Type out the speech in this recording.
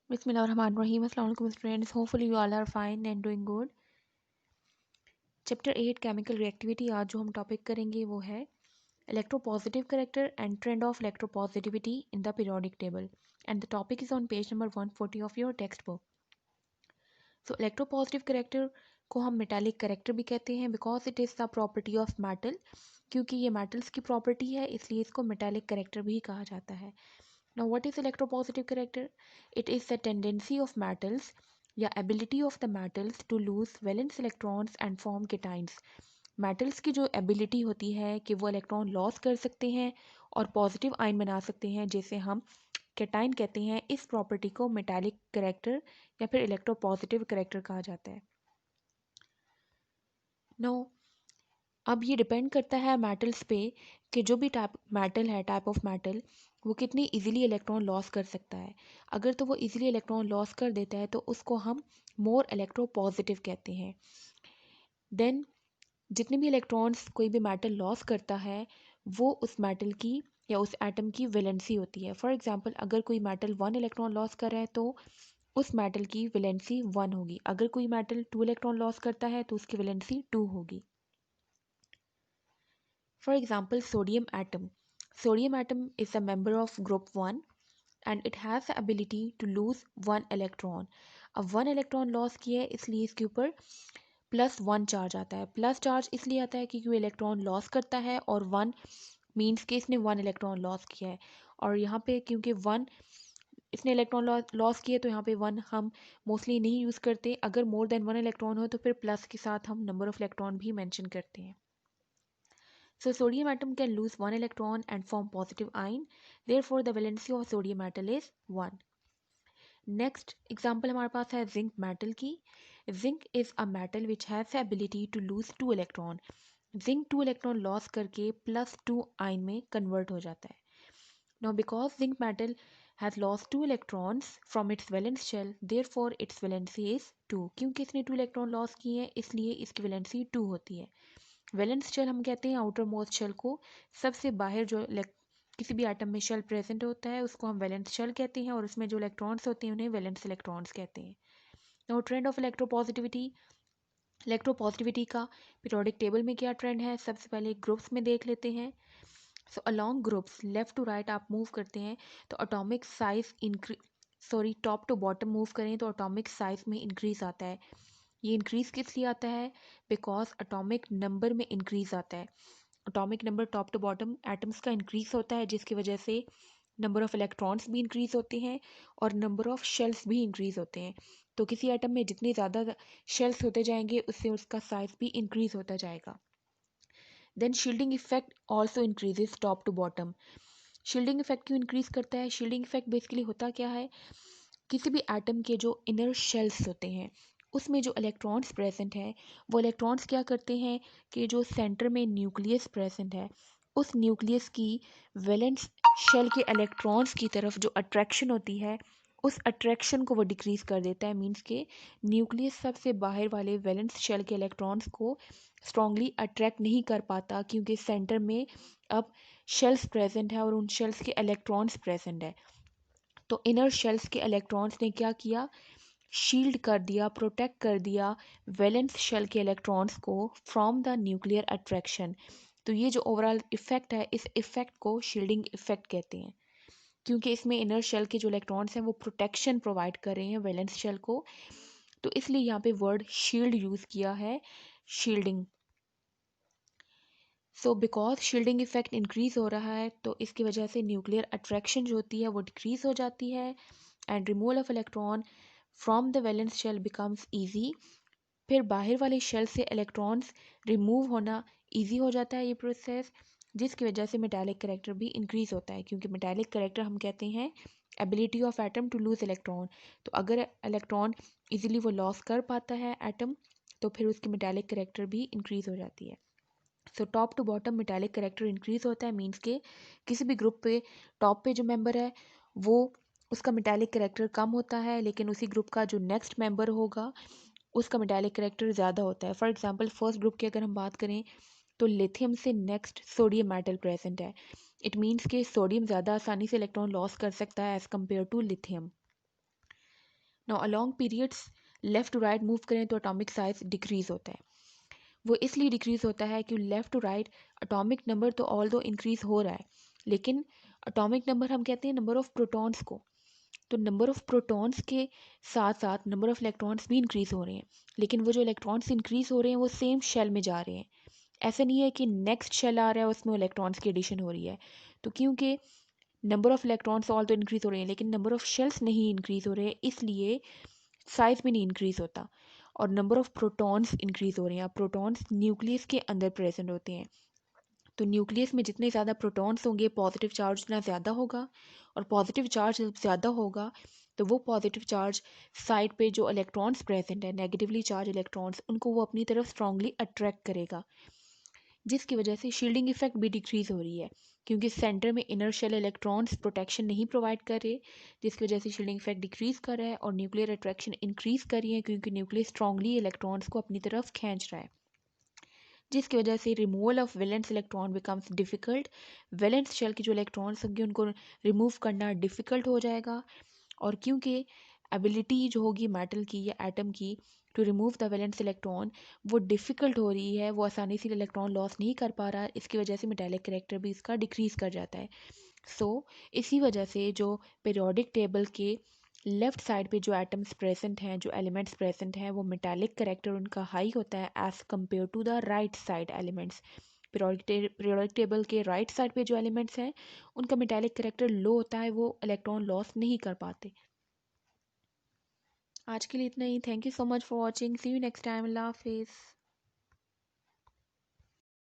Bismillahirrahmanirrahim. Assalamu alaikum friends. Hopefully you all are fine and doing good. Chapter 8 chemical reactivity. आज जो हम topic करेंगे वो है electropositive character and trend of electropositivity in the periodic table and the topic is on page number 140 of your text book. So electropositive character को हम metallic character भी कहते हैं because it is the property of metal. क्योंकि ये metals की property है इसलिए इसको मेटालिक करेक्टर भी कहा जाता है। Now, what is electropositive character? It is the tendency of metals या ability of the metals to lose valence electrons and form cations. metals की जो ability होती है कि वो इलेक्ट्रॉन लॉस कर सकते हैं और पॉजिटिव आयन बना सकते हैं जिसे हम कैटाइन कहते हैं, इस प्रॉपर्टी को मेटालिक करेक्टर या फिर इलेक्ट्रोपॉजिटिव करेक्टर कहा जाता है। नो अब ये डिपेंड करता है मेटल्स पे कि जो भी टाइप ऑफ मेटल वो कितनी इजीली इलेक्ट्रॉन लॉस कर सकता है। अगर तो वो इजीली इलेक्ट्रॉन लॉस कर देता है तो उसको हम मोर इलेक्ट्रोपॉजिटिव कहते हैं। देन जितने भी इलेक्ट्रॉन्स कोई भी मेटल लॉस करता है वो उस मेटल की या उस एटम की वैलेंसी होती है। फॉर एग्जांपल अगर कोई मेटल 1 इलेक्ट्रॉन लॉस कर रहा है तो उस मेटल की वैलेंसी 1 होगी। अगर कोई मेटल 2 इलेक्ट्रॉन लॉस करता है तो उसकी वैलेंसी 2 होगी। For example, sodium atom. Sodium atom is a member of group 1 and it has the ability to lose 1 electron. अब 1 इलेक्ट्रॉन लॉस किया है इसलिए इसके ऊपर +1 चार्ज आता है। प्लस चार्ज इसलिए आता है क्योंकि वो इलेक्ट्रॉन लॉस करता है और 1 मीन्स कि इसने 1 इलेक्ट्रॉन लॉस किया है। और यहाँ पे क्योंकि 1 इसने इलेक्ट्रॉन लॉस किए तो यहाँ पे 1 हम मोस्टली नहीं यूज़ करते। अगर मोर देन 1 इलेक्ट्रॉन हो तो फिर प्लस के साथ हम नंबर ऑफ इलेक्ट्रॉन भी मेंशन करते हैं। So sodium atom can lose 1 electron and form positive ion. Therefore, the valency of sodium metal is 1. Next example हमारे पास है zinc metal की। Zinc is a metal which has the ability to lose 2 electron. Zinc 2 electron loss करके +2 ion में convert हो जाता है। Now because zinc metal has lost 2 electrons from its valence shell, therefore its valency is 2. क्योंकि इसने 2 electron loss किए हैं इसलिए इसकी valency 2 होती है। वैलेंस शेल हम कहते हैं आउटर मोस्ट शेल को, सबसे बाहर जो किसी भी एटम में शेल प्रेजेंट होता है उसको हम वैलेंस शेल कहते हैं और उसमें जो इलेक्ट्रॉन्स होते हैं उन्हें वैलेंस इलेक्ट्रॉन्स कहते हैं। नाउ ट्रेंड ऑफ इलेक्ट्रोपॉजिटिविटी का पीरियोडिक टेबल में क्या ट्रेंड है, सबसे पहले ग्रुप्स में देख लेते हैं। So along groups left to right आप मूव करते हैं तो atomic size top to bottom move करें तो अटोमिक साइज में इंक्रीज आता है। ये इंक्रीज किस लिए आता है, बिकॉज अटोमिक नंबर में इंक्रीज आता है। Atomic number top to bottom atoms का इंक्रीज होता है जिसकी वजह से नंबर ऑफ इलेक्ट्रॉन्स भी इंक्रीज होते हैं और नंबर ऑफ शेल्स भी इंक्रीज होते हैं। तो किसी एटम में जितने ज़्यादा शेल्स होते जाएंगे उससे उसका साइज भी इंक्रीज होता जाएगा। Then shielding effect also increases top to bottom. Shielding effect क्यों इंक्रीज करता है, शील्डिंग इफेक्ट बेसिकली होता क्या है, किसी भी एटम के जो इनर शेल्स होते हैं उसमें जो इलेक्ट्रॉन्स प्रेजेंट है वो इलेक्ट्रॉन्स क्या करते हैं कि जो सेंटर में न्यूक्लियस प्रेजेंट है उस न्यूक्लियस की वैलेंस शेल के इलेक्ट्रॉन्स की तरफ जो अट्रैक्शन होती है उस अट्रैक्शन को वो डिक्रीज कर देता है। मींस के न्यूक्लियस सबसे बाहर वाले वैलेंस शेल के इलेक्ट्रॉन्स को स्ट्रांगली अट्रैक्ट नहीं कर पाता क्योंकि सेंटर में अब शेल्स प्रेजेंट है और उन शेल्स के इलेक्ट्रॉन्स प्रेजेंट है। तो इनर शेल्स के इलेक्ट्रॉन्स ने क्या किया, शील्ड कर दिया, प्रोटेक्ट कर दिया वैलेंस शेल के इलेक्ट्रॉन्स को फ्रॉम द न्यूक्लियर अट्रैक्शन। तो ये जो ओवरऑल इफेक्ट है इस इफेक्ट को शील्डिंग इफेक्ट कहते हैं क्योंकि इसमें इनर शेल के जो इलेक्ट्रॉन्स हैं वो प्रोटेक्शन प्रोवाइड कर रहे हैं वैलेंस शेल को। तो इसलिए यहाँ पे वर्ड शील्ड यूज़ किया है, shielding. So because shielding effect increase हो रहा है तो इसकी वजह से न्यूक्लियर अट्रैक्शन जो होती है वो डिक्रीज हो जाती है and removal of electron from the valence shell becomes easy. फिर बाहर वाले शेल से इलेक्ट्रॉन्स रिमूव होना ईजी हो जाता है ये प्रोसेस, जिसकी वजह से मेटालिक करेक्टर भी इंक्रीज होता है क्योंकि मेटालिक करेक्टर हम कहते हैं ability of atom to lose electron. तो अगर इलेक्ट्रॉन इजीली वो लॉस कर पाता है एटम तो फिर उसकी मेटालिक करेक्टर भी इंक्रीज हो जाती है। So top to bottom metallic character increase होता है मीन्स के किसी भी ग्रुप पे टॉप पे जो मेंबर है वो उसका मेटालिक करेक्टर कम होता है लेकिन उसी ग्रुप का जो नेक्स्ट मेंबर होगा उसका मेटालिक करेक्टर ज़्यादा होता है। फॉर एग्जांपल फर्स्ट ग्रुप की अगर हम बात करें तो लिथियम से नेक्स्ट सोडियम मेटल प्रेजेंट है। इट मीन्स के सोडियम ज़्यादा आसानी से इलेक्ट्रॉन लॉस कर सकता है as compare to lithium. Now along periods left to right move करें तो एटॉमिक साइज डिक्रीज होता है। वो इसलिए डिक्रीज होता है कि left to right atomic number तो ऑल दो इंक्रीज हो रहा है, लेकिन एटॉमिक नंबर हम कहते हैं नंबर ऑफ प्रोटॉन्स को, तो नंबर ऑफ प्रोटॉन्स के साथ साथ नंबर ऑफ इलेक्ट्रॉन्स भी इंक्रीज हो रहे हैं, लेकिन वो जो इलेक्ट्रॉन्स इंक्रीज हो रहे हैं वो सेम शेल में जा रहे हैं। ऐसा नहीं है कि नेक्स्ट शेल आ रहा है उसमें इलेक्ट्रॉन्स की एडिशन हो रही है। तो क्योंकि नंबर ऑफ इलेक्ट्रॉन्स ऑल तो इंक्रीज हो रहे हैं लेकिन नंबर ऑफ शेल्स नहीं इंक्रीज हो रहे हैं, इसलिए साइज भी नहीं इंक्रीज होता और नंबर ऑफ प्रोटॉन्स इंक्रीज हो रहे हैं। अब प्रोटॉन्स न्यूक्लियस के अंदर प्रेजेंट होते हैं, तो न्यूक्लियस में जितने ज़्यादा प्रोटॉन्स होंगे पॉजिटिव चार्ज उतना ज़्यादा होगा, और पॉजिटिव चार्ज जब ज़्यादा होगा तो वो पॉजिटिव चार्ज साइड पे जो इलेक्ट्रॉन्स प्रेजेंट है नेगेटिवली चार्ज इलेक्ट्रॉन्स उनको वो अपनी तरफ स्ट्रांगली अट्रैक्ट करेगा, जिसकी वजह से शील्डिंग इफेक्ट भी डिक्रीज हो रही है क्योंकि सेंटर में इनर शेल इलेक्ट्रॉन्स प्रोटेक्शन नहीं प्रोवाइड कर रहे, जिसकी वजह से शील्डिंग इफेक्ट डिक्रीज कर रहा है और न्यूक्लियर अट्रैक्शन इंक्रीज कर रही है क्योंकि न्यूक्लियस स्ट्रांगली इलेक्ट्रॉन्स को अपनी तरफ खींच रहा है, जिसकी वजह से removal of valence electron becomes difficult. Valence shell के जो इलेक्ट्रॉन्स होंगे उनको रिमूव करना डिफिकल्ट हो जाएगा, और क्योंकि एबिलिटी जो होगी मेटल की या एटम की to remove the valence electron वो डिफ़िकल्ट हो रही है, वो आसानी से इलेक्ट्रॉन लॉस नहीं कर पा रहा, इसकी वजह से मेटालिक करेक्टर भी इसका डिक्रीज़ कर जाता है। इसी वजह से जो पीरियोडिक टेबल के लेफ्ट साइड पे जो एटम्स प्रेजेंट हैं, जो एलिमेंट्स प्रेजेंट हैं, वो मेटालिक करेक्टर उनका हाई होता है as compare to the right side elements. Periodic table के राइट साइड पे जो एलिमेंट्स हैं उनका मेटालिक करेक्टर लो होता है, वो इलेक्ट्रॉन लॉस नहीं कर पाते। आज के लिए इतना ही। Thank you so much for watching. See you next time. अल्लाह हाफिज़।